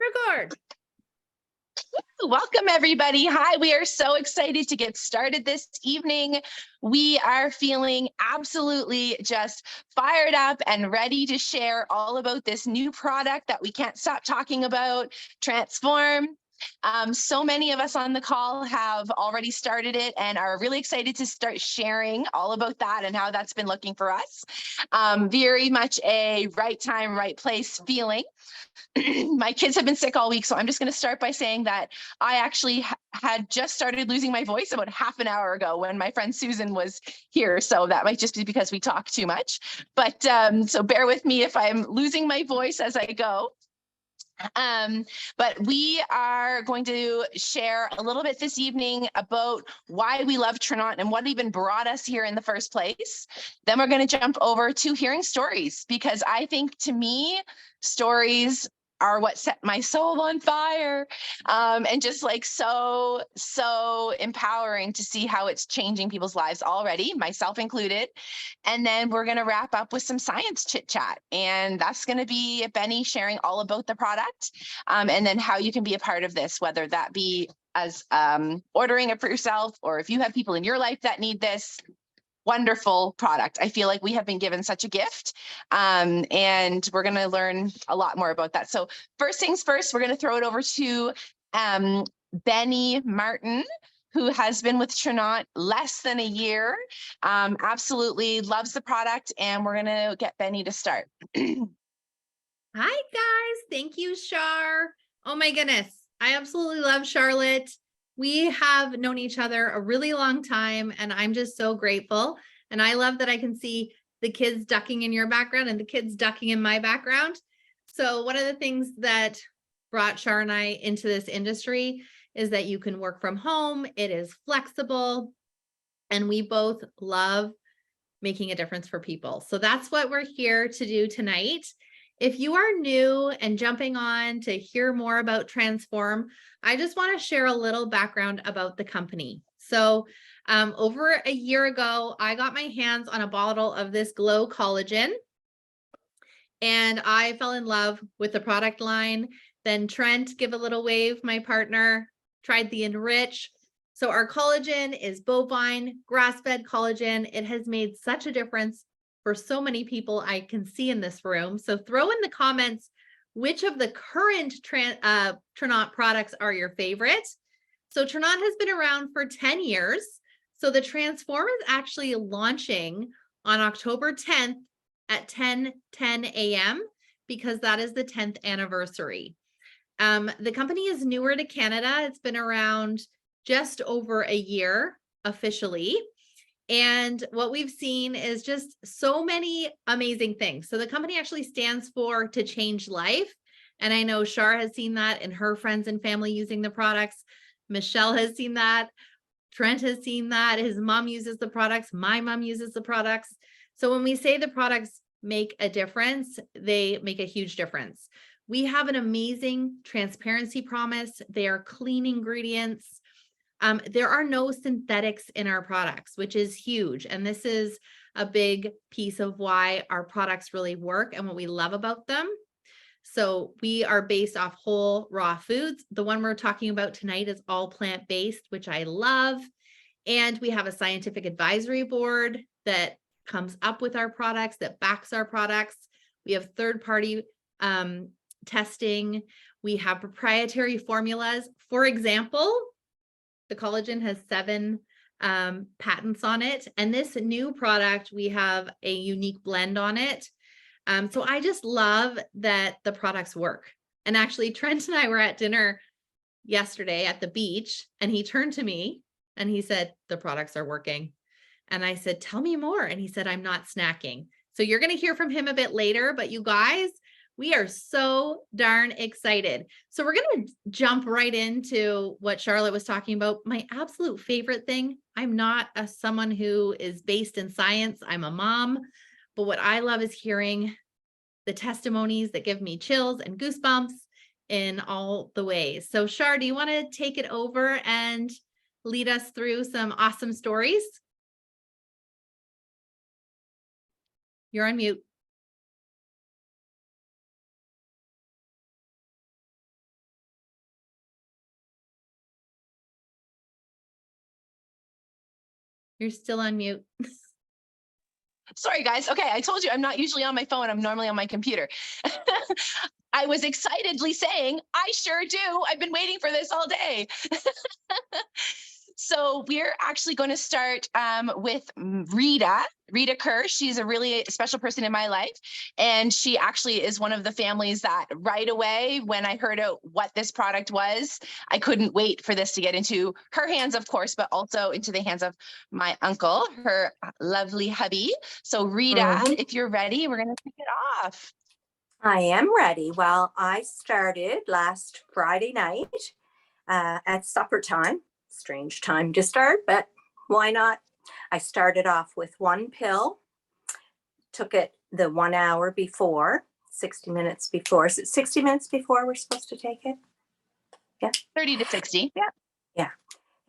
Record. Welcome, everybody. Hi, we are so excited to get started this evening. We are feeling absolutely just fired up and ready to share all about this new product that we can't stop talking about, Transform. So many of us on the call have already started it and are really excited to start sharing all about that and how that's been looking for us. Very much a right time, right place feeling. My kids have been sick all week, so I'm just going to start by saying that I actually had just started losing my voice about half an hour ago when my friend Susan was here. So that might just be because we talk too much. But so bear with me if I'm losing my voice as I go. But we are going to share a little bit this evening about why we love Trinont and what even brought us here in the first place. Then we're going to jump over to hearing stories, because I think, to me, stories are what set my soul on fire, and just like so empowering to see how it's changing people's lives already, myself included. And then we're going to wrap up with some science chit chat, and that's going to be Benny sharing all about the product, and then how you can be a part of this, whether that be as ordering it for yourself, or if you have people in your life that need this wonderful product. I feel like we have been given such a gift, and we're going to learn a lot more about that. So first things first, we're going to throw it over to Benny Martin, who has been with Trinont less than a year, absolutely loves the product, and we're going to get Benny to start. Hi, guys. Thank you, Char. Oh, my goodness. I absolutely love Charlotte. We have known each other a really long time, and I'm just so grateful. And I love that I can see the kids ducking in your background and the kids ducking in my background. So one of the things that brought Char and I into this industry is that you can work from home. It is flexible, and we both love making a difference for people. So that's what we're here to do tonight. If you are new and jumping on to hear more about Transform, I just want to share a little background about the company. So over a year ago, I got my hands on a bottle of this Glow Collagen, and I fell in love with the product line. Then Trent, give a little wave, my partner, tried the Enrich. So our collagen is bovine, grass-fed collagen. It has made such a difference for so many people I can see in this room. So throw in the comments which of the current Trinont products are your favorite. So Trinont has been around for 10 years. So the Transform is actually launching on October 10th at 10:10 a.m. because that is the 10th anniversary. The company is newer to Canada. It's been around just over a year officially. And what we've seen is just so many amazing things. So the company actually stands for To Change Life. And I know Char has seen that in her friends and family using the products. Michelle has seen that. Trent has seen that. His mom uses the products. My mom uses the products. So when we say the products make a difference, they make a huge difference. We have an amazing transparency promise. They are clean ingredients. There are no synthetics in our products, which is huge. And this is a big piece of why our products really work and what we love about them. So we are based off whole raw foods. The one we're talking about tonight is all plant-based, which I love. And we have a scientific advisory board that comes up with our products, that backs our products. We have third-party testing. We have proprietary formulas. For example, the collagen has 7 patents on it. And this new product, we have a unique blend on it. So I just love that the products work. And actually, Trent and I were at dinner yesterday at the beach, and he turned to me and he said, the products are working. And I said, tell me more. And he said, I'm not snacking. So you're going to hear from him a bit later, but you guys, we are so darn excited. So we're going to jump right into what Charlotte was talking about. My absolute favorite thing. I'm not someone who is based in science. I'm a mom, but what I love is hearing the testimonies that give me chills and goosebumps in all the ways. So Char, do you want to take it over and lead us through some awesome stories? You're on mute. You're still on mute. Sorry, guys. Okay, I told you I'm not usually on my phone. I'm normally on my computer. I was excitedly saying, I sure do. I've been waiting for this all day. So we're actually going to start with Rita Kerr. She's a really special person in my life. And she actually is one of the families that right away, when I heard what this product was, I couldn't wait for this to get into her hands, of course, but also into the hands of my uncle, her lovely hubby. So Rita, if you're ready, we're going to kick it off. I am ready. Well, I started last Friday night at supper time. Strange time to start, but why not? I started off with one pill, took it the 1 hour before, 60 minutes before. Is it 60 minutes before we're supposed to take it? Yeah. 30 to 60. Yeah. Yeah.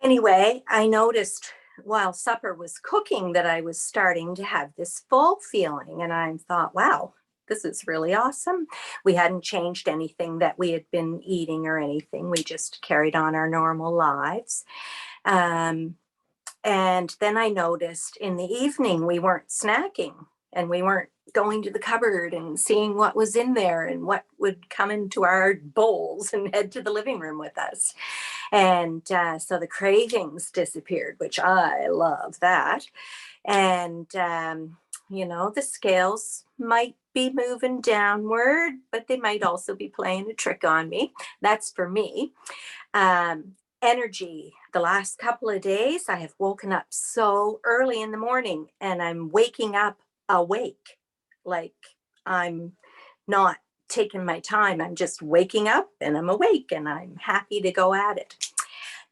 Anyway, I noticed while supper was cooking that I was starting to have this full feeling, and I thought, wow, this is really awesome. We hadn't changed anything that we had been eating or anything. We just carried on our normal lives. And then I noticed in the evening we weren't snacking and we weren't going to the cupboard and seeing what was in there and what would come into our bowls and head to the living room with us. And so the cravings disappeared, which I love that. And, the scales might be moving downward, but they might also be playing a trick on me. That's for me. Energy. The last couple of days, I have woken up so early in the morning and I'm waking up awake. Like I'm not taking my time. I'm just waking up and I'm awake and I'm happy to go at it.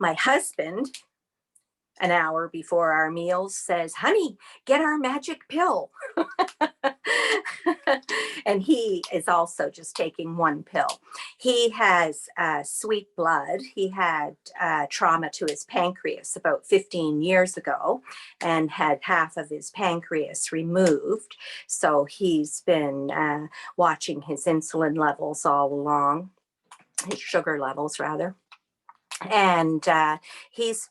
My husband, an hour before our meals, says, honey, get our magic pill. And he is also just taking one pill. He has sweet blood. He had trauma to his pancreas about 15 years ago and had half of his pancreas removed. So he's been watching his insulin levels all along, his sugar levels rather. And he's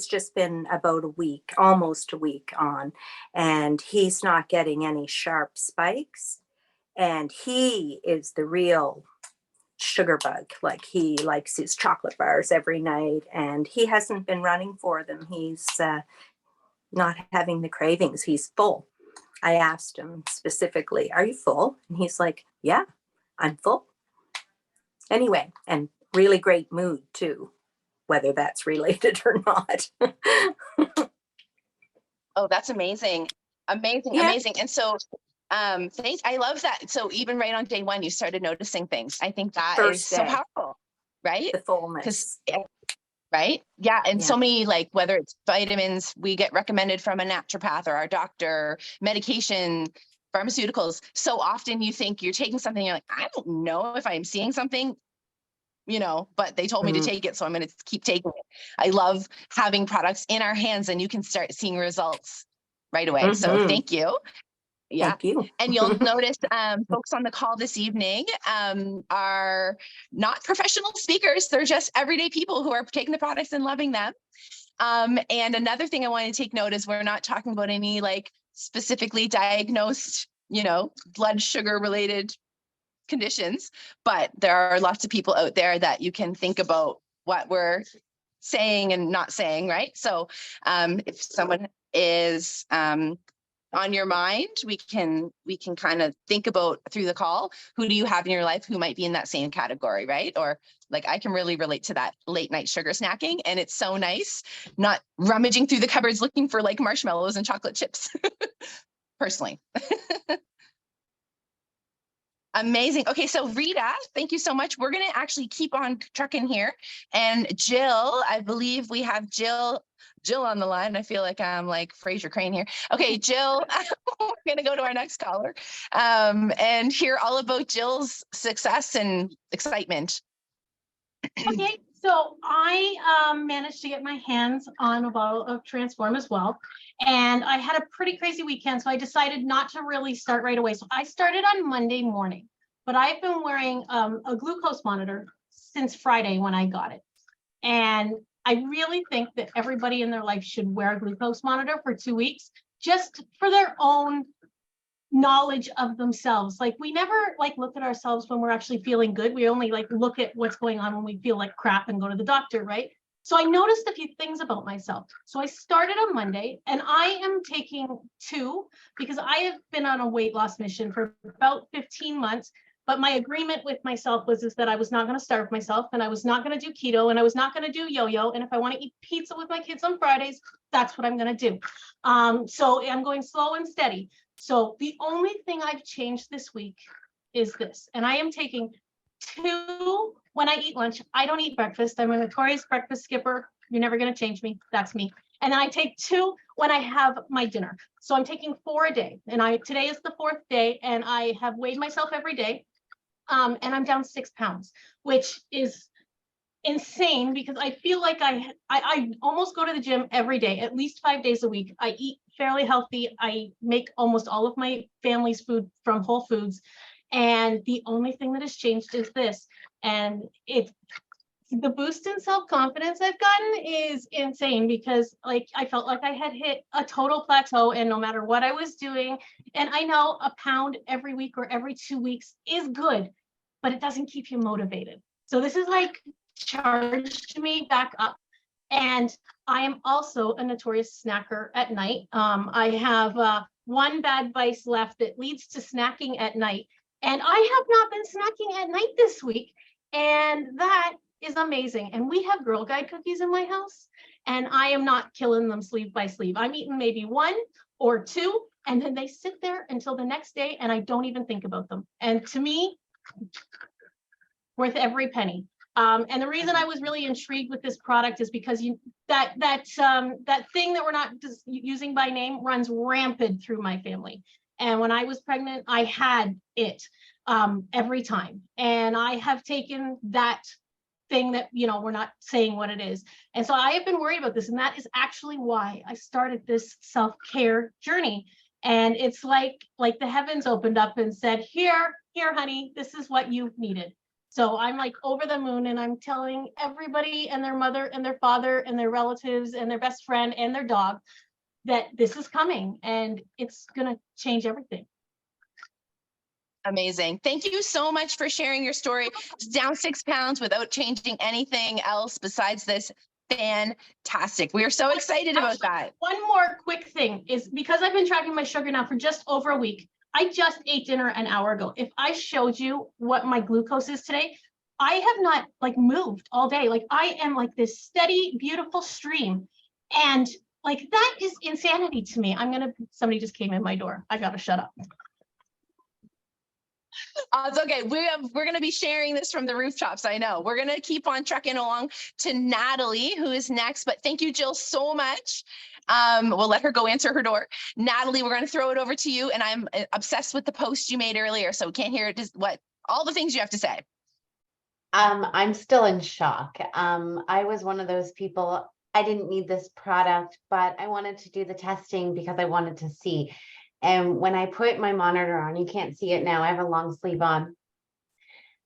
just been about a week, almost a week on, and he's not getting any sharp spikes. And he is the real sugar bug. Like he likes his chocolate bars every night and he hasn't been running for them. He's not having the cravings. He's full. I asked him specifically, are you full? And he's like, yeah, I'm full. Anyway, and really great mood too, whether that's related or not. Oh, that's amazing. Amazing. And so I love that. So even right on day one, you started noticing things. I think that is so powerful, right? The fullness. Right? Yeah. And so many, like, whether it's vitamins we get recommended from a naturopath or our doctor, medication, pharmaceuticals. So often you think you're taking something, you're like, I don't know if I'm seeing something, but they told me to take it, so I'm going to keep taking it. I love having products in our hands and you can start seeing results right away. So thank you. Yeah. Thank you. And you'll notice folks on the call this evening are not professional speakers. They're just everyday people who are taking the products and loving them. And another thing I want to take note is we're not talking about any like specifically diagnosed, blood sugar related conditions, but there are lots of people out there that you can think about what we're saying and not saying, right? So if someone is on your mind, we can kind of think about through the call, who do you have in your life who might be in that same category, right? Or like, I can really relate to that late night sugar snacking, and it's so nice not rummaging through the cupboards looking for like marshmallows and chocolate chips personally. Amazing. Okay, so Rita, thank you so much. We're going to actually keep on trucking here. And Jill, I believe we have Jill on the line. I feel like I'm like Fraser Crane here. Okay, Jill, we're going to go to our next caller and hear all about Jill's success and excitement. Okay, so I managed to get my hands on a bottle of Transform as well. And I had a pretty crazy weekend, so I decided not to really start right away. So I started on Monday morning, but I've been wearing a glucose monitor since Friday when I got it. And I really think that everybody in their life should wear a glucose monitor for 2 weeks, just for their own knowledge of themselves. Like we never like look at ourselves when we're actually feeling good. We only like look at what's going on when we feel like crap and go to the doctor, right? So I noticed a few things about myself. So I started on Monday and I am taking 2 because I have been on a weight loss mission for about 15 months. But my agreement with myself was that I was not going to starve myself, and I was not going to do keto, and I was not going to do yo-yo. And if I want to eat pizza with my kids on Fridays, that's what I'm going to do. So I'm going slow and steady. So the only thing I've changed this week is this, and I am taking 2 when I eat lunch. I don't eat breakfast. I'm a notorious breakfast skipper. You're never going to change me. That's me. And then I take 2 when I have my dinner. So I'm taking 4 a day. And today is the 4th day, and I have weighed myself every day. And I'm down 6 pounds, which is insane because I feel like I almost go to the gym every day, at least 5 days a week. I eat fairly healthy. I make almost all of my family's food from Whole Foods. And the only thing that has changed is this. And it's the boost in self-confidence I've gotten is insane because like I felt like I had hit a total plateau, and no matter what I was doing, and I know a pound every week or every 2 weeks is good, but it doesn't keep you motivated. So this is like charged me back up. And I am also a notorious snacker at night. I have one bad vice left that leads to snacking at night. And I have not been snacking at night this week. And that is amazing. And we have Girl Guide cookies in my house, and I am not killing them sleeve by sleeve. I'm eating maybe 1 or 2, and then they sit there until the next day, and I don't even think about them. And to me, worth every penny. And the reason I was really intrigued with this product is because that thing that we're not just using by name runs rampant through my family. And when I was pregnant, I had it every time. And I have taken that thing that, we're not saying what it is. And so I have been worried about this. And that is actually why I started this self-care journey. And it's like the heavens opened up and said, here, honey, this is what you needed. So I'm like over the moon, and I'm telling everybody and their mother and their father and their relatives and their best friend and their dog that this is coming, and it's going to change everything. Amazing. Thank you so much for sharing your story. Down 6 pounds without changing anything else besides this. Fantastic. We are so excited about that. One more quick thing is because I've been tracking my sugar now for just over a week. I just ate dinner an hour ago. If I showed you what my glucose is today, I have not like moved all day. Like I am like this steady, beautiful stream. And like that is insanity to me. Somebody just came in my door. I gotta shut up. It's okay. We're going to be sharing this from the rooftops. I know. We're going to keep on trucking along to Natalie, who is next. But thank you, Jill, so much. We'll let her go answer her door. Natalie, we're going to throw it over to you. And I'm obsessed with the post you made earlier, so we can't hear it. All the things you have to say. I'm still in shock. I was one of those people. I didn't need this product, but I wanted to do the testing because I wanted to see. And when I put my monitor on, you can't see it now, I have a long sleeve on.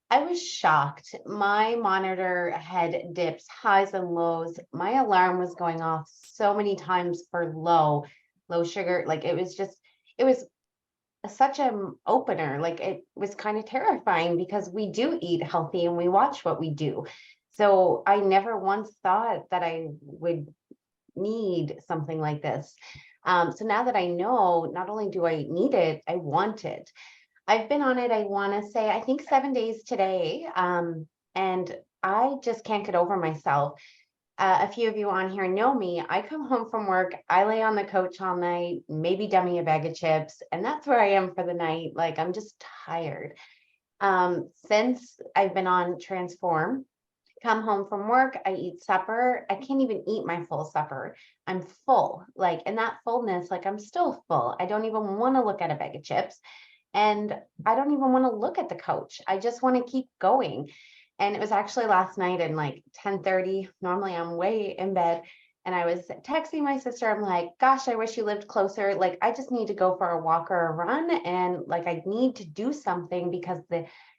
I was shocked. My monitor had dips, highs and lows. My alarm was going off so many times for low sugar. Like it was such an opener. Like it was kind of terrifying because we do eat healthy and we watch what we do. So I never once thought that I would need something like this. So now that I know, not only do I need it, I want it. I've been on it, I want to say, I think 7 days today. And I just can't get over myself. A few of you on here know me. I come home from work, I lay on the couch all night, maybe dummy a bag of chips, and that's where I am for the night. Like I'm just tired. Since I've been on Transform, come home from work, I eat supper. I can't even eat my full supper. I'm full, like, and that fullness, like I'm still full. I don't even want to look at a bag of chips, and I don't even want to look at the couch. I just want to keep going. And it was actually last night at like 10:30. Normally I'm way in bed, and I was texting my sister. I'm like, gosh, I wish you lived closer. Like, I just need to go for a walk or a run. And like, I need to do something because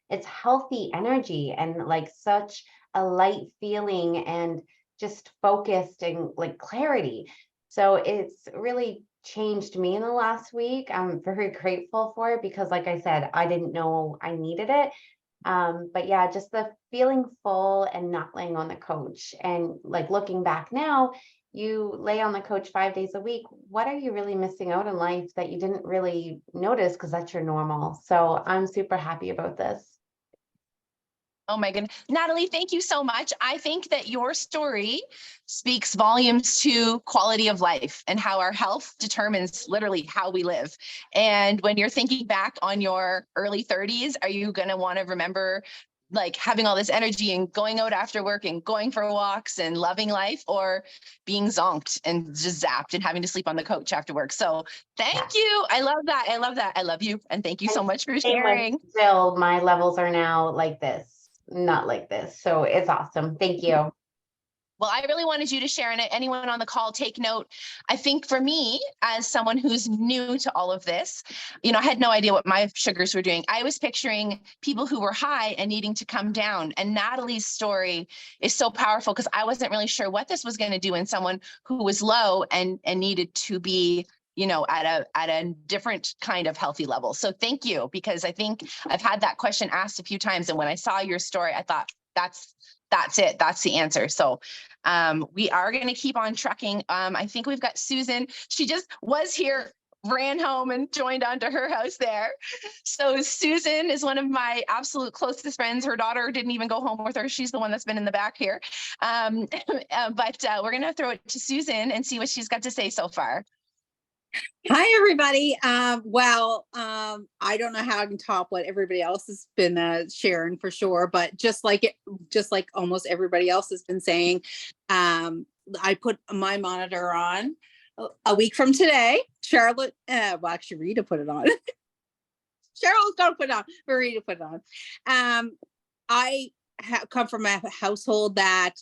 it's healthy energy and like such a light feeling and just focused and like clarity. So it's really changed me in the last week. I'm very grateful for it because, like I said, I didn't know I needed it. But yeah, just the feeling full and not laying on the couch. And like looking back now, you lay on the couch 5 days a week. What are you really missing out in life that you didn't really notice because that's your normal? So I'm super happy about this. Oh my goodness. Natalie, thank you so much. I think that your story speaks volumes to quality of life and how our health determines literally how we live. And when you're thinking back on your early 30s, are you going to want to remember like having all this energy and going out after work and going for walks and loving life, or being zonked and just zapped and having to sleep on the couch after work? So thank you. I love that. I love that. I love you. And thank you so much for Same with sharing. Jill, my levels are now like this, not like this. So it's awesome. Thank you. Well, I really wanted you to share, and anyone on the call, take note. I think for me, as someone who's new to all of this, I had no idea what my sugars were doing. I was picturing people who were high and needing to come down. And Natalie's story is so powerful because I wasn't really sure what this was going to do in someone who was low and needed to be at a different kind of healthy level. So thank you, because I think I've had that question asked a few times. And when I saw your story, I thought that's it. That's the answer. So we are going to keep on trucking. I think we've got Susan. She just was here, ran home and joined onto her house there. So Susan is one of my absolute closest friends. Her daughter didn't even go home with her. She's the one that's been in the back here. But we're going to throw it to Susan and see what she's got to say so far. Hi, everybody. I don't know how I can top what everybody else has been sharing for sure, but just like almost everybody else has been saying, I put my monitor on a week from today. Charlotte, actually, Rita put it on. Cheryl's gonna put it on, but Rita put it on. I come from a household that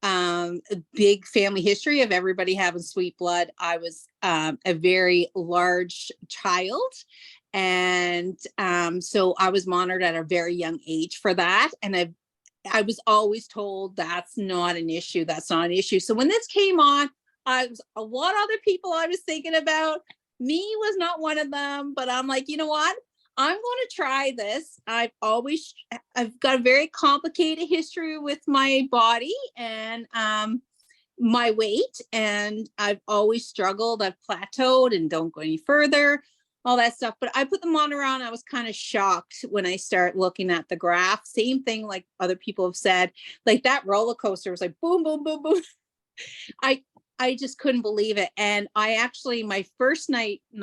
a big family history of everybody having sweet blood. I was a very large child, and so I was monitored at a very young age for that, and I was always told that's not an issue. So when this came on, I was a lot of other people I was thinking about. Me was not one of them, but I'm like, you know what? I'm going to try this. I've got a very complicated history with my body and my weight, and I've always struggled. I've plateaued and don't go any further, all that stuff. But I put the monitor on. I was kind of shocked when I start looking at the graph. Same thing like other people have said, like that roller coaster was like boom, boom, boom, boom. I just couldn't believe it. And I actually, my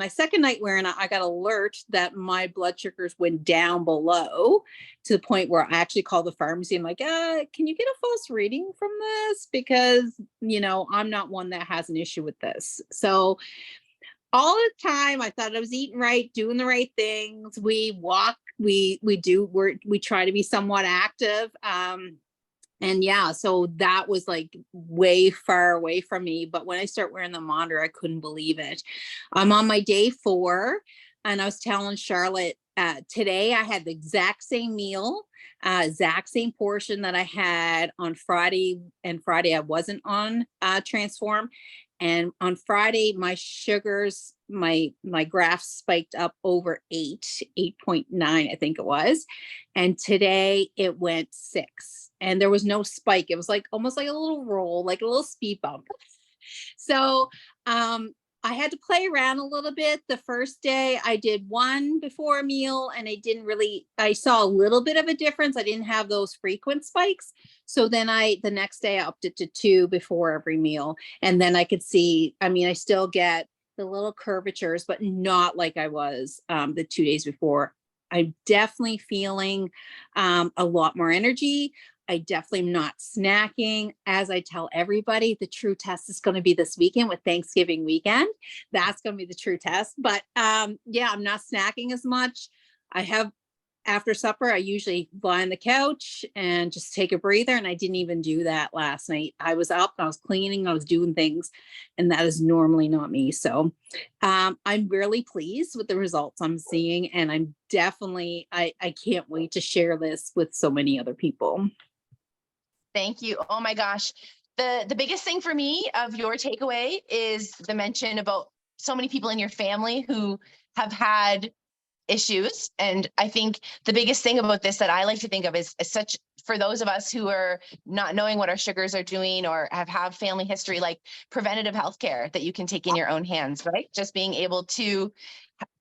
second night wearing it, I got alert that my blood sugars went down below to the point where I actually called the pharmacy. I'm like, can you get a false reading from this? Because, I'm not one that has an issue with this. So all the time I thought I was eating right, doing the right things. We walk, we try to be somewhat active. And yeah, so that was like way far away from me. But when I start wearing the monitor, I couldn't believe it. I'm on my day 4, and I was telling Charlotte today I had the exact same meal, exact same portion that I had on Friday. And Friday I wasn't on Transform. And on Friday, my sugars, my graph spiked up over 8.9, I think it was. And today it went 6. And there was no spike. It was like almost like a little roll, like a little speed bump. So I had to play around a little bit. The first day I did 1 before a meal, and I saw a little bit of a difference. I didn't have those frequent spikes. So then the next day I upped it to 2 before every meal. And then I could see, I still get the little curvatures, but not like I was the 2 days before. I'm definitely feeling a lot more energy. I definitely am not snacking. As I tell everybody, the true test is going to be this weekend with Thanksgiving weekend. That's going to be the true test. But yeah, I'm not snacking as much. After supper, I usually lie on the couch and just take a breather. And I didn't even do that last night. I was up, I was cleaning, I was doing things, and that is normally not me. So I'm really pleased with the results I'm seeing. And I'm definitely, I can't wait to share this with so many other people. Thank you. Oh my gosh. the biggest thing for me of your takeaway is the mention about so many people in your family who have had issues. And I think the biggest thing about this that I like to think of is such, for those of us who are not knowing what our sugars are doing or have family history, like preventative healthcare that you can take in your own hands, right? Just being able to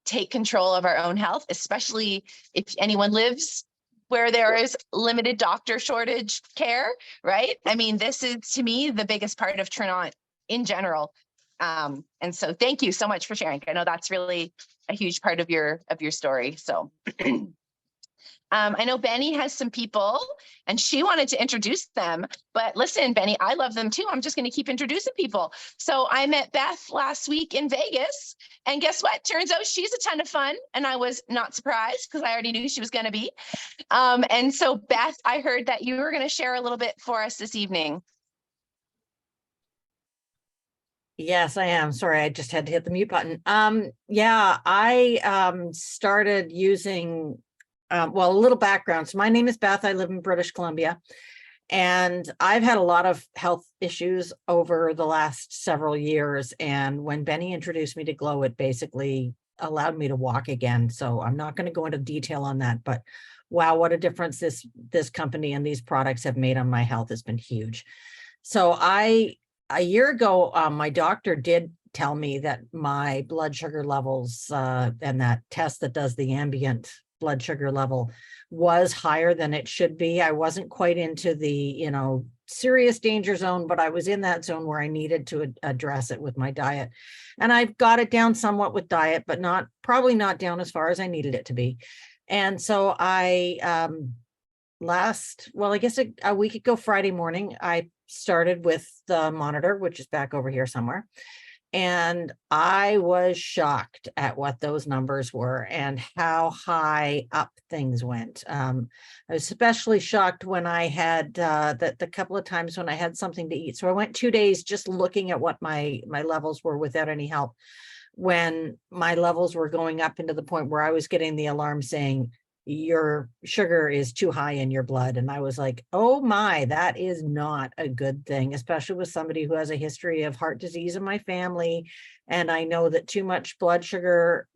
take control of our own health, especially if anyone lives where there is limited doctor shortage care, right? I mean, this is to me the biggest part of Trinont in general. And so thank you so much for sharing. I know that's really a huge part of your story. So I know Benny has some people and she wanted to introduce them, but listen, Benny, I love them too. I'm just going to keep introducing people. So I met Beth last week in Vegas, and guess what? Turns out she's a ton of fun, and I was not surprised because I already knew she was going to be. And so Beth, I heard that you were going to share a little bit for us this evening. Yes, I am. Sorry, I just had to hit the mute button. Yeah, I started using, well, a little background. So my name is Beth. I live in British Columbia, and I've had a lot of health issues over the last several years. And when Benny introduced me to Glow, it basically allowed me to walk again. So I'm not going to go into detail on that, but wow, what a difference this company and these products have made on my health has been huge. So a year ago, my doctor did tell me that my blood sugar levels and that test that does the ambient blood sugar level was higher than it should be. I wasn't quite into the, serious danger zone, but I was in that zone where I needed to address it with my diet. And I've got it down somewhat with diet, but probably not down as far as I needed it to be. And so I, I guess a week ago, Friday morning, I started with the monitor, which is back over here somewhere. And I was shocked at what those numbers were and how high up things went. I was especially shocked when I had the couple of times when I had something to eat. So I went 2 days just looking at what my levels were without any help, when my levels were going up into the point where I was getting the alarm saying, your sugar is too high in your blood. And I was like, oh my, that is not a good thing, especially with somebody who has a history of heart disease in my family. And I know that too much blood sugar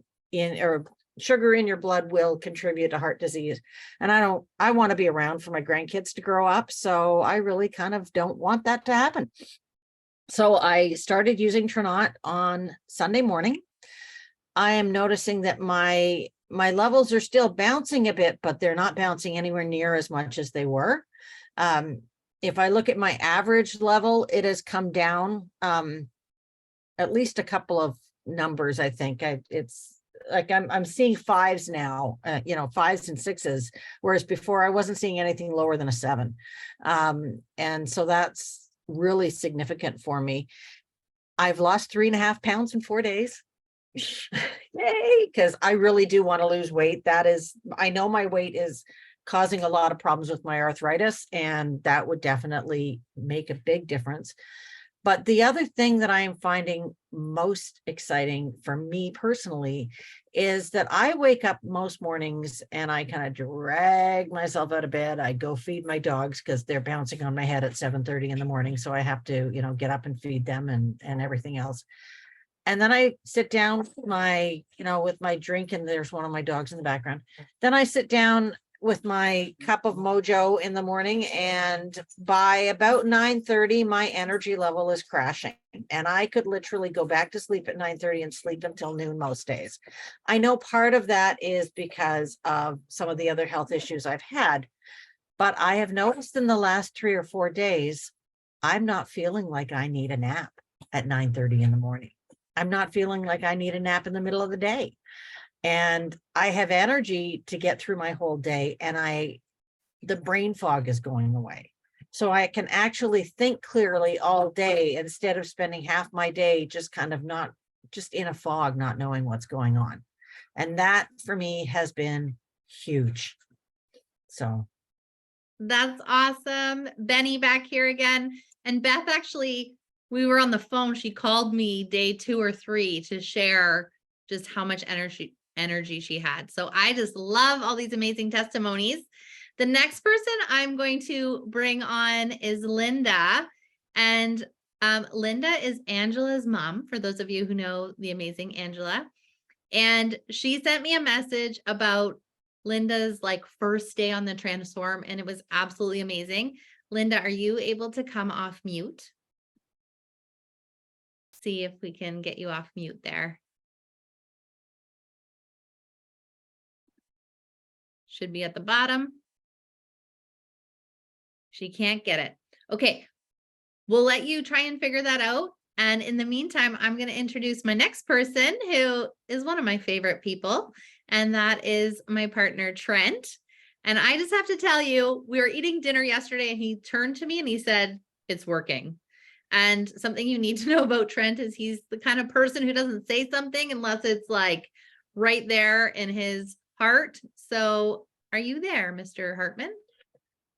sugar in your blood will contribute to heart disease. And I want to be around for my grandkids to grow up. So I really kind of don't want that to happen. So I started using Trinont on Sunday morning. I am noticing that my levels are still bouncing a bit, but they're not bouncing anywhere near as much as they were. If I look at my average level, it has come down at least a couple of numbers. I think it's like I'm seeing fives now, 5s and 6s, whereas before I wasn't seeing anything lower than a 7. And so that's really significant for me. I've lost 3.5 pounds in 4 days. Yay, because I really do want to lose weight. I know my weight is causing a lot of problems with my arthritis, and that would definitely make a big difference. But the other thing that I am finding most exciting for me personally is that I wake up most mornings and I kind of drag myself out of bed. I go feed my dogs because they're bouncing on my head at 7:30 in the morning. So I have to, get up and feed them and everything else. And then I sit down with with my drink, and there's one of my dogs in the background. Then I sit down with my cup of mojo in the morning, and by about 9:30, my energy level is crashing. And I could literally go back to sleep at 9:30 and sleep until noon most days. I know part of that is because of some of the other health issues I've had, but I have noticed in the last 3 or 4 days, I'm not feeling like I need a nap at 9:30 in the morning. I'm not feeling like I need a nap in the middle of the day. And I have energy to get through my whole day, and the brain fog is going away. So I can actually think clearly all day instead of spending half my day just kind of just in a fog, not knowing what's going on. And that for me has been huge. So That's awesome. Benny back here again. And Beth, actually, we were on the phone. She called me day 2 or 3 to share just how much energy she had. So I just love all these amazing testimonies. The next person I'm going to bring on is Linda. And Linda is Angela's mom, for those of you who know the amazing Angela. And she sent me a message about Linda's like first day on the Transform, and it was absolutely amazing. Linda, are you able to come off mute? See if we can get you off mute there. Should be at the bottom. She can't get it. Okay, we'll let you try and figure that out. And in the meantime, I'm going to introduce my next person who is one of my favorite people, and that is my partner, Trent. And I just have to tell you, we were eating dinner yesterday and he turned to me and he said, "It's working." And something you need to know about Trent is he's the kind of person who doesn't say something unless it's like right there in his heart. So are you there, Mr. Hartman?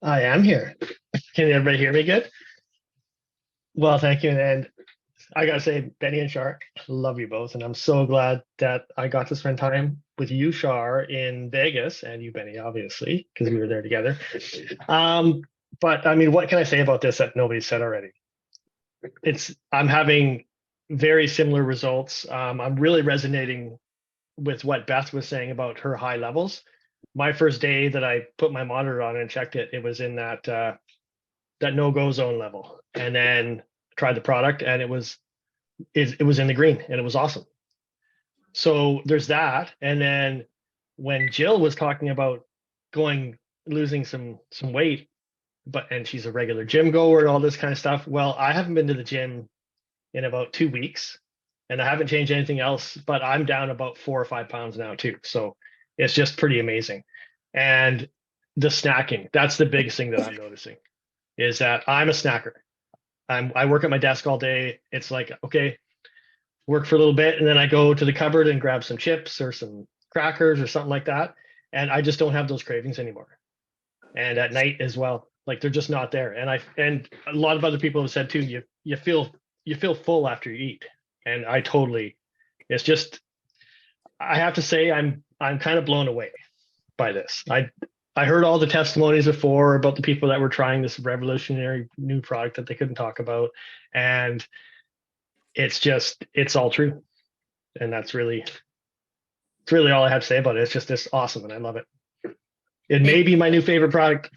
I am here. Can everybody hear me good? Well, thank you. And I gotta say, Benny and Char, love you both. And I'm so glad that I got to spend time with you, Char, in Vegas, and you, Benny, obviously, because we were there together. But I mean, what can I say about this that nobody said already? I'm having very similar results. I'm really resonating with what Beth was saying about her high levels. My first day that I put my monitor on and checked it, it was in that no-go zone level, and then tried the product, and it was in the green, and it was awesome. So there's that. And then when Jill was talking about losing some weight, and she's a regular gym goer and all this kind of stuff. Well, I haven't been to the gym in about 2 weeks, and I haven't changed anything else, but I'm down about 4 or 5 pounds now too. So it's just pretty amazing. And the snacking, that's the biggest thing that I'm noticing, is that I'm a snacker. I work at my desk all day. It's like, okay, work for a little bit, and then I go to the cupboard and grab some chips or some crackers or something like that. And I just don't have those cravings anymore. And at night as well, like they're just not there. And a lot of other people have said too, you feel full after you eat. And it's just, I have to say, I'm kind of blown away by this. I heard all the testimonies before about the people that were trying this revolutionary new product that they couldn't talk about. And it's all true. And it's really all I have to say about it. It's just this awesome, and I love it. It may be my new favorite product.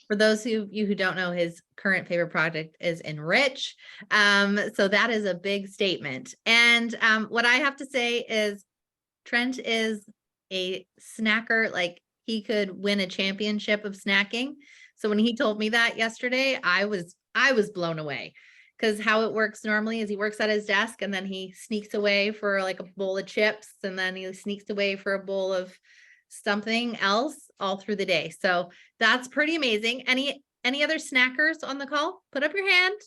For those of you who don't know, his current favorite product is Enrich. So that is a big statement. And what I have to say is Trent is a snacker. Like, he could win a championship of snacking. So when he told me that yesterday, I was blown away, because how it works normally is he works at his desk and then he sneaks away for like a bowl of chips, and then he sneaks away for a bowl of something else all through the day. So that's pretty amazing. Any other snackers on the call? Put up your hand.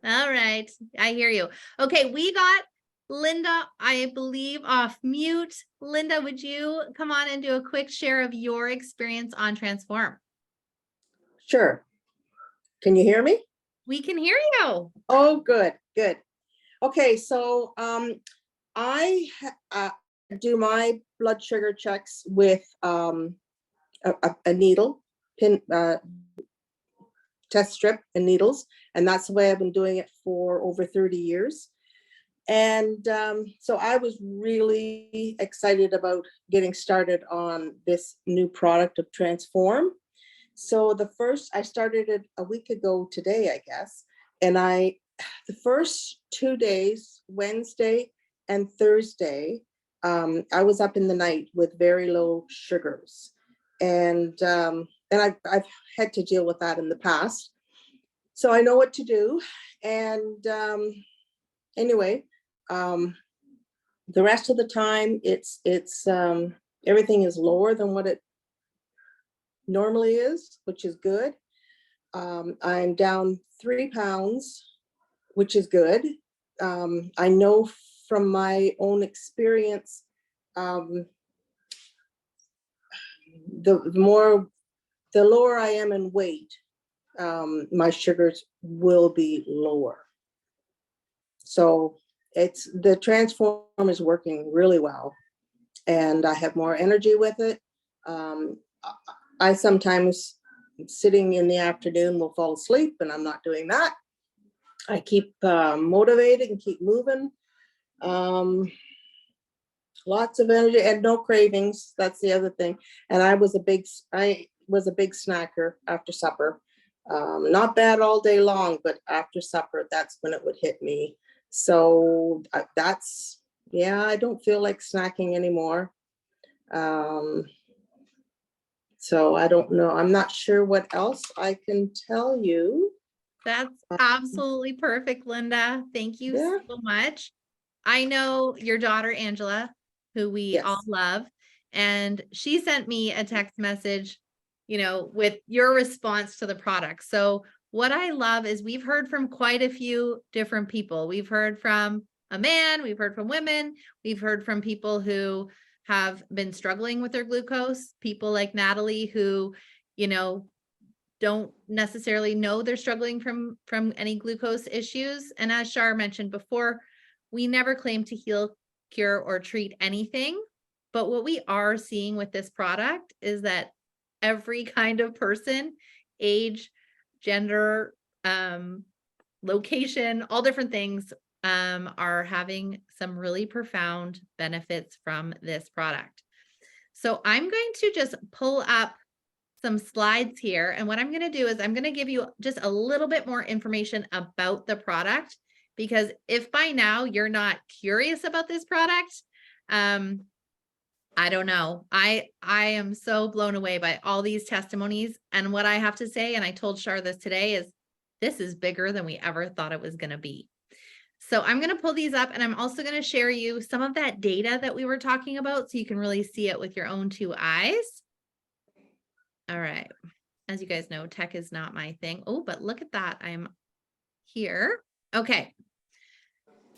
All right, I hear you. Okay, we got Linda, I believe, off mute. Linda, would you come on and do a quick share of your experience on Transform? Sure. Can you hear me? We can hear you. Oh, good. Okay, so I do my blood sugar checks with a needle, test strip and needles, and that's the way I've been doing it for over 30 years. And so I was really excited about getting started on this new product of Transform. So I started it a week ago today, I guess. And the first 2 days, Wednesday and Thursday, I was up in the night with very low sugars. And I've had to deal with that in the past. So I know what to do. And anyway, the rest of the time, it's everything is lower than what it normally is, which is good. I'm down 3 pounds, which is good. I know from my own experience, the lower I am in weight, my sugars will be lower. So the Transform is working really well, and I have more energy with it. I sometimes sitting in the afternoon will fall asleep, and I'm not doing that. I keep motivated and keep moving. Lots of energy and no cravings. That's the other thing. And I was a big snacker after supper. Not bad all day long, but after supper, that's when it would hit me. So I don't feel like snacking anymore. So I don't know. I'm not sure what else I can tell you. That's absolutely perfect, Linda. Thank you Yeah. so much. I know your daughter, Angela, who we all Yes. love, and she sent me a text message, with your response to the product. So what I love is we've heard from quite a few different people. We've heard from a man, we've heard from women, we've heard from people who have been struggling with their glucose, people like Natalie who, don't necessarily know they're struggling from any glucose issues. And as Char mentioned before, we never claim to heal, cure, or treat anything. But what we are seeing with this product is that every kind of person, age, gender, location, all different things are having some really profound benefits from this product. So I'm going to just pull up some slides here. And what I'm going to do is I'm going to give you just a little bit more information about the product, because if by now you're not curious about this product, I don't know. I am so blown away by all these testimonies. And what I have to say, and I told Char this today, is this is bigger than we ever thought it was going to be. So I'm going to pull these up, and I'm also going to share you some of that data that we were talking about so you can really see it with your own two eyes. All right. As you guys know, tech is not my thing. Oh, but look at that. I'm here. Okay.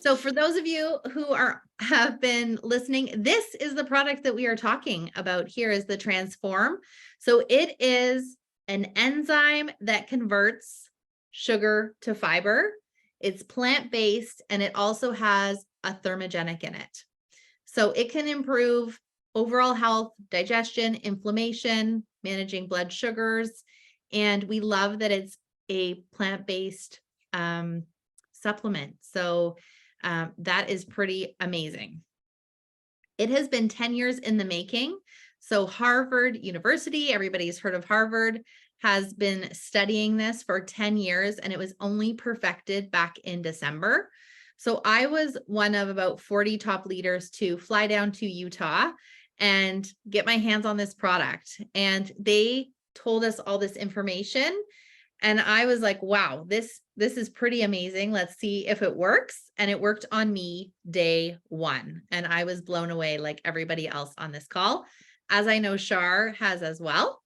So for those of you who have been listening, this is the product that we are talking about here is the Transform. So it is an enzyme that converts sugar to fiber. It's plant-based, and it also has a thermogenic in it. So it can improve overall health, digestion, inflammation, managing blood sugars. And we love that it's a plant-based supplement. So that is pretty amazing. It has been 10 years in the making. So Harvard University, everybody's heard of Harvard, has been studying this for 10 years, and it was only perfected back in December. So I was one of about 40 top leaders to fly down to Utah and get my hands on this product. And they told us all this information. And I was like, wow, this is pretty amazing. Let's see if it works. And it worked on me day one. And I was blown away like everybody else on this call, as I know Char has as well.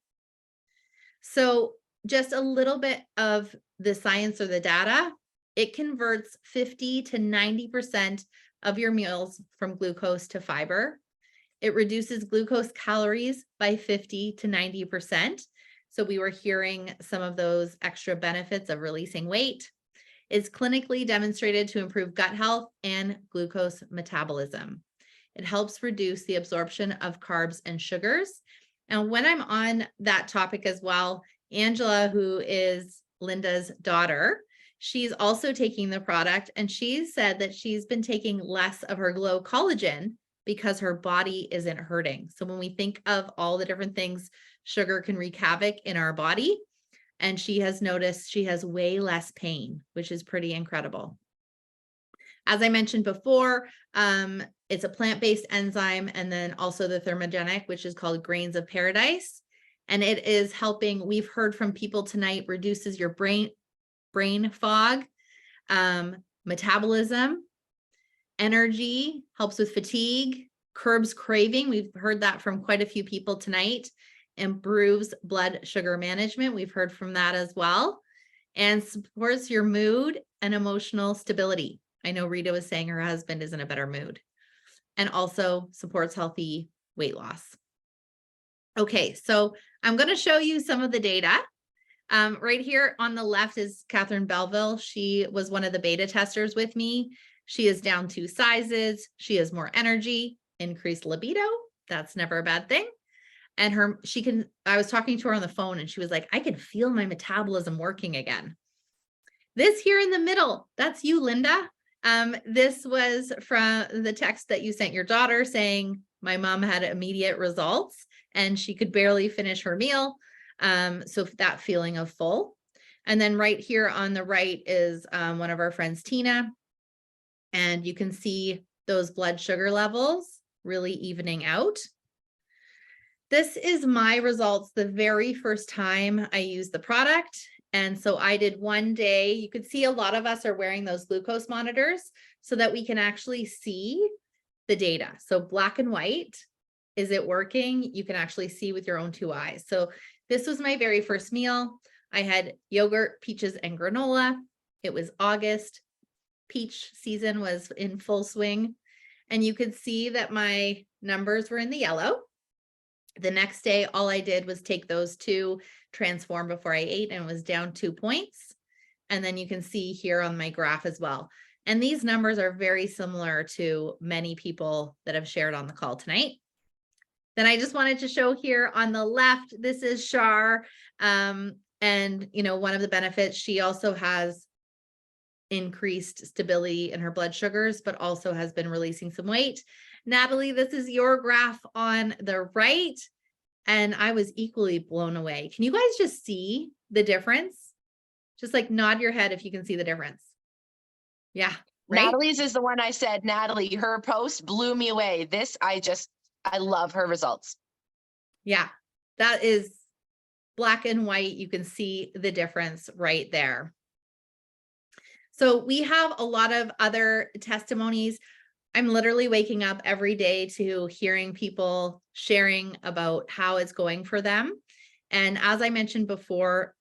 So just a little bit of the science or the data, it converts 50 to 90% of your meals from glucose to fiber. It reduces glucose calories by 50 to 90%. So we were hearing some of those extra benefits of releasing weight. It's clinically demonstrated to improve gut health and glucose metabolism. It helps reduce the absorption of carbs and sugars. And when I'm on that topic as well, Angela, who is Linda's daughter, she's also taking the product, and she said that she's been taking less of her Glow collagen because her body isn't hurting. So when we think of all the different things sugar can wreak havoc in our body, and she has noticed she has way less pain, which is pretty incredible. As I mentioned before, it's a plant-based enzyme, and then also the thermogenic, which is called Grains of Paradise. And it is helping, we've heard from people tonight, reduces your brain fog, metabolism, energy, helps with fatigue, curbs craving. We've heard that from quite a few people tonight. Improves blood sugar management. We've heard from that as well. And supports your mood and emotional stability. I know Rita was saying her husband is in a better mood. And also supports healthy weight loss. Okay, so I'm going to show you some of the data. Right here on the left is Catherine Belleville. She was one of the beta testers with me. She is down 2 sizes. She has more energy, increased libido. That's never a bad thing. And I was talking to her on the phone and she was like, I can feel my metabolism working again. This here in the middle, that's you, Linda. This was from the text that you sent your daughter saying my mom had immediate results and she could barely finish her meal. So that feeling of full. And then right here on the right is one of our friends, Tina. And you can see those blood sugar levels really evening out. This is my results the very first time I used the product. And so I did one day. You could see a lot of us are wearing those glucose monitors so that we can actually see the data. So black and white, is it working? You can actually see with your own two eyes. So this was my very first meal. I had yogurt, peaches, and granola. It was August. Peach season was in full swing. And you could see that my numbers were in the yellow. The next day, all I did was take those two, transform before I ate, and it was down 2 points. And then you can see here on my graph as well. And these numbers are very similar to many people that have shared on the call tonight. Then I just wanted to show here on the left, this is Char. And one of the benefits, she also has increased stability in her blood sugars, but also has been releasing some weight. Natalie, this is your graph on the right. And I was equally blown away. Can you guys just see the difference? Just like nod your head if you can see the difference. Yeah. Right? Natalie's is the one I said, Natalie, her post blew me away. I love her results. Yeah, that is black and white. You can see the difference right there. So we have a lot of other testimonies. I'm literally waking up every day to hearing people sharing about how it's going for them. And as I mentioned before,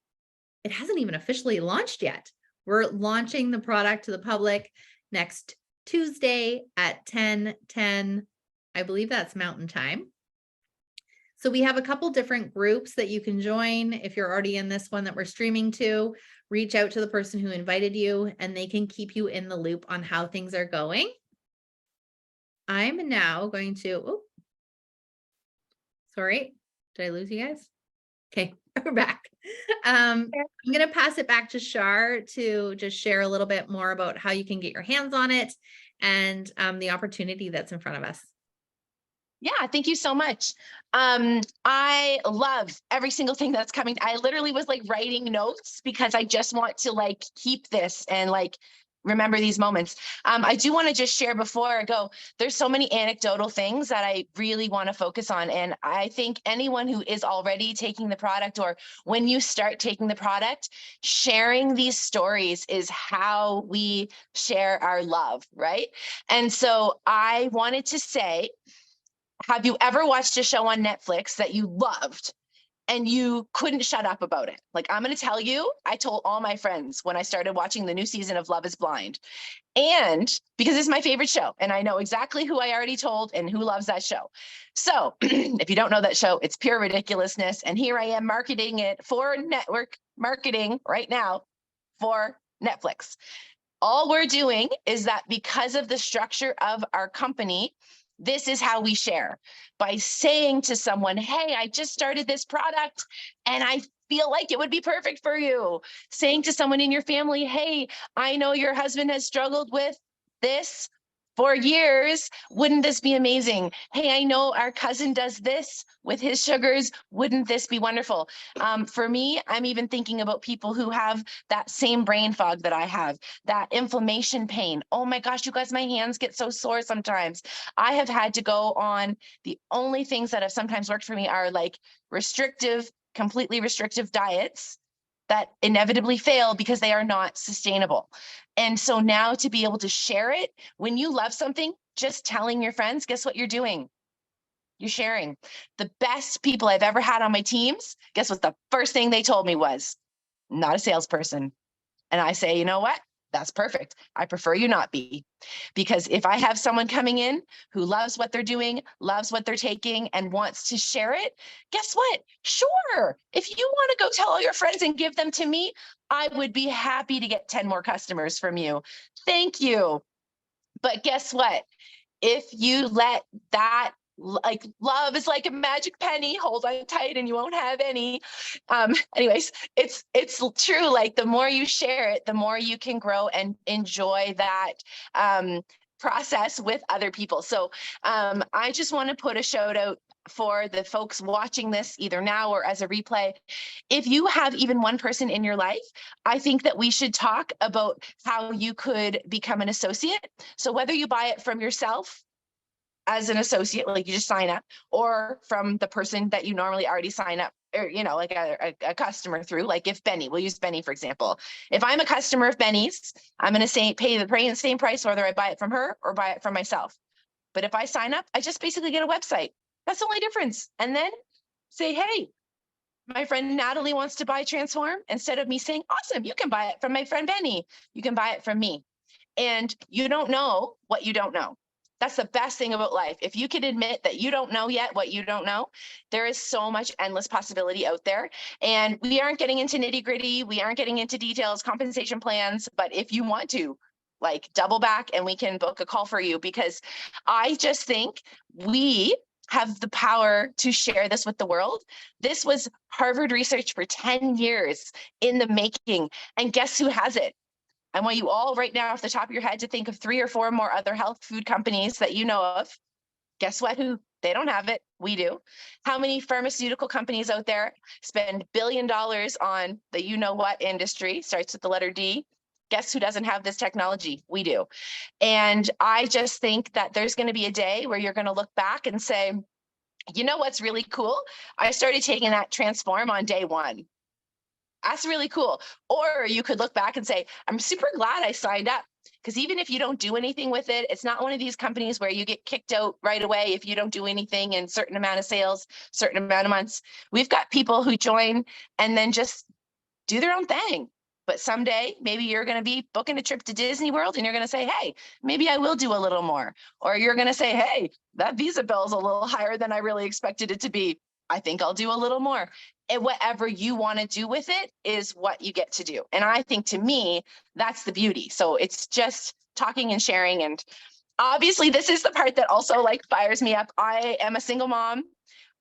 it hasn't even officially launched yet. We're launching the product to the public next Tuesday at 10:10. I believe that's Mountain Time. So we have a couple different groups that you can join. If you're already in this one that we're streaming to, reach out to the person who invited you and they can keep you in the loop on how things are going. I'm now going to, sorry, did I lose you guys? Okay, we're back. I'm going to pass it back to Char to just share a little bit more about how you can get your hands on it and the opportunity that's in front of us. Yeah, thank you so much. I love every single thing that's coming. I literally was like writing notes because I just want to like keep this and like remember these moments. I do want to just share before I go, there's so many anecdotal things that I really want to focus on. And I think anyone who is already taking the product or when you start taking the product, sharing these stories is how we share our love, right? And so I wanted to say, have you ever watched a show on Netflix that you loved and you couldn't shut up about it? Like, I'm going to tell you, I told all my friends when I started watching the new season of Love is Blind. And because it's my favorite show and I know exactly who I already told and who loves that show. So if you don't know that show, it's pure ridiculousness. And here I am marketing it for network marketing right now for Netflix. All we're doing is that because of the structure of our company, this is how we share by saying to someone, hey, I just started this product and I feel like it would be perfect for you. Saying to someone in your family, hey, I know your husband has struggled with this for years. Wouldn't this be amazing? Hey, I know our cousin does this with his sugars. Wouldn't this be wonderful? For me, I'm even thinking about people who have that same brain fog that I have, that inflammation pain. Oh my gosh, you guys, my hands get so sore sometimes. I have had to go on, the only things that have sometimes worked for me are like completely restrictive diets that inevitably fail because they are not sustainable. And so now to be able to share it, when you love something, just telling your friends, guess what you're doing? You're sharing. The best people I've ever had on my teams, guess what the first thing they told me was, not a salesperson. And I say, you know what? That's perfect. I prefer you not be. Because if I have someone coming in who loves what they're doing, loves what they're taking, and wants to share it, guess what? Sure. If you want to go tell all your friends and give them to me, I would be happy to get 10 more customers from you. Thank you. But guess what? If you let that like love is like a magic penny, hold on tight and you won't have any. Anyways, it's true. Like the more you share it, the more you can grow and enjoy that process with other people. So I just want to put a shout out for the folks watching this either now or as a replay. If you have even one person in your life, I think that we should talk about how you could become an associate. So whether you buy it from yourself as an associate, like you just sign up, or from the person that you normally already sign up, or, you know, like a customer through, like if Benny, we'll use Benny, for example. If I'm a customer of Benny's, I'm going to pay the same price, whether I buy it from her or buy it from myself. But if I sign up, I just basically get a website. That's the only difference. And then say, hey, my friend Natalie wants to buy Transform. Instead of me saying, awesome, you can buy it from my friend Benny, you can buy it from me. And you don't know what you don't know. That's the best thing about life. If you can admit that you don't know yet what you don't know, there is so much endless possibility out there. And we aren't getting into nitty gritty. We aren't getting into details, compensation plans. But if you want to, like, double back and we can book a call for you, because I just think we have the power to share this with the world. This was Harvard research for 10 years in the making. And guess who has it? I want you all right now off the top of your head to think of 3 or 4 more other health food companies that you know of. Guess what? Who? They don't have it. We do. How many pharmaceutical companies out there spend $1 billion on the you know what industry? Starts with the letter D. Guess who doesn't have this technology? We do. And I just think that there's going to be a day where you're going to look back and say, you know what's really cool? I started taking that Transform on day 1. That's really cool. Or you could look back and say, I'm super glad I signed up, because even if you don't do anything with it, it's not one of these companies where you get kicked out right away if you don't do anything in certain amount of sales, certain amount of months. We've got people who join and then just do their own thing. But someday, maybe you're going to be booking a trip to Disney World and you're going to say, hey, maybe I will do a little more. Or you're going to say, hey, that Visa bill is a little higher than I really expected it to be. I think I'll do a little more. And whatever you want to do with it is what you get to do. And I think, to me, that's the beauty. So it's just talking and sharing. And obviously, this is the part that also like fires me up. I am a single mom.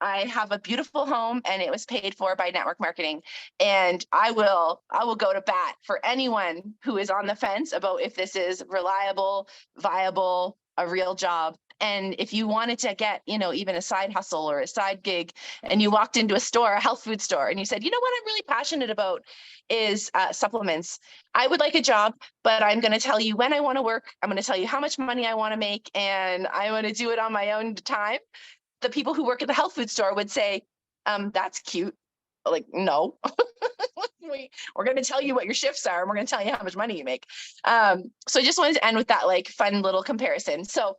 I have a beautiful home, and it was paid for by network marketing. And I will go to bat for anyone who is on the fence about if this is reliable, viable, a real job. And if you wanted to get, you know, even a side hustle or a side gig, and you walked into a store, a health food store, and you said, you know what I'm really passionate about is supplements. I would like a job, but I'm going to tell you when I want to work. I'm going to tell you how much money I want to make, and I want to do it on my own time. The people who work at the health food store would say, that's cute. Like, no, we're going to tell you what your shifts are, and we're going to tell you how much money you make. So I just wanted to end with that like fun little comparison. So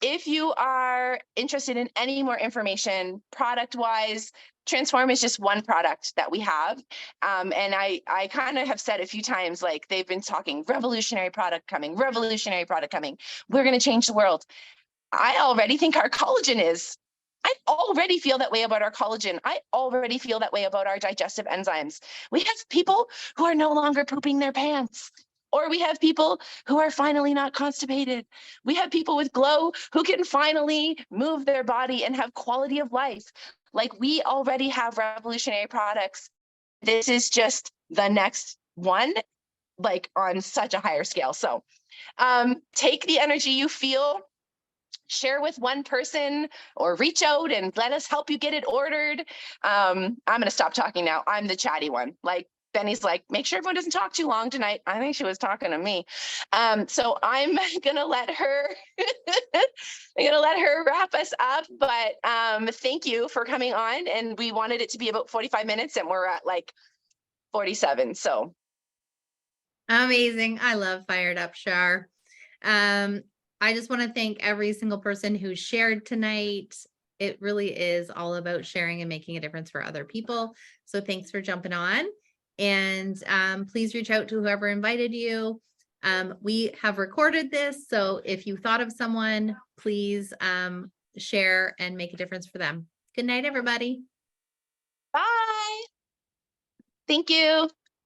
if you are interested in any more information product wise, Transform is just one product that we have. And I kind of have said a few times, like, they've been talking revolutionary product coming. We're going to change the world. I already think our collagen is. I already feel that way about our collagen. I already feel that way about our digestive enzymes. We have people who are no longer pooping their pants, or we have people who are finally not constipated. We have people with glow who can finally move their body and have quality of life. Like, we already have revolutionary products. This is just the next one, like on such a higher scale. So take the energy you feel, share with one person, or reach out and let us help you get it ordered. I'm going to stop talking now. I'm the chatty one. Like, Benny's like, make sure everyone doesn't talk too long tonight. I think she was talking to me. So I'm going to let her, wrap us up. But thank you for coming on. And we wanted it to be about 45 minutes and we're at like 47. So Amazing. I love Fired Up, Char. I just want to thank every single person who shared tonight. It really is all about sharing and making a difference for other people. So thanks for jumping on. And please reach out to whoever invited you. We have recorded this, so if you thought of someone, please share and make a difference for them. Good night, everybody. bye. Thank you.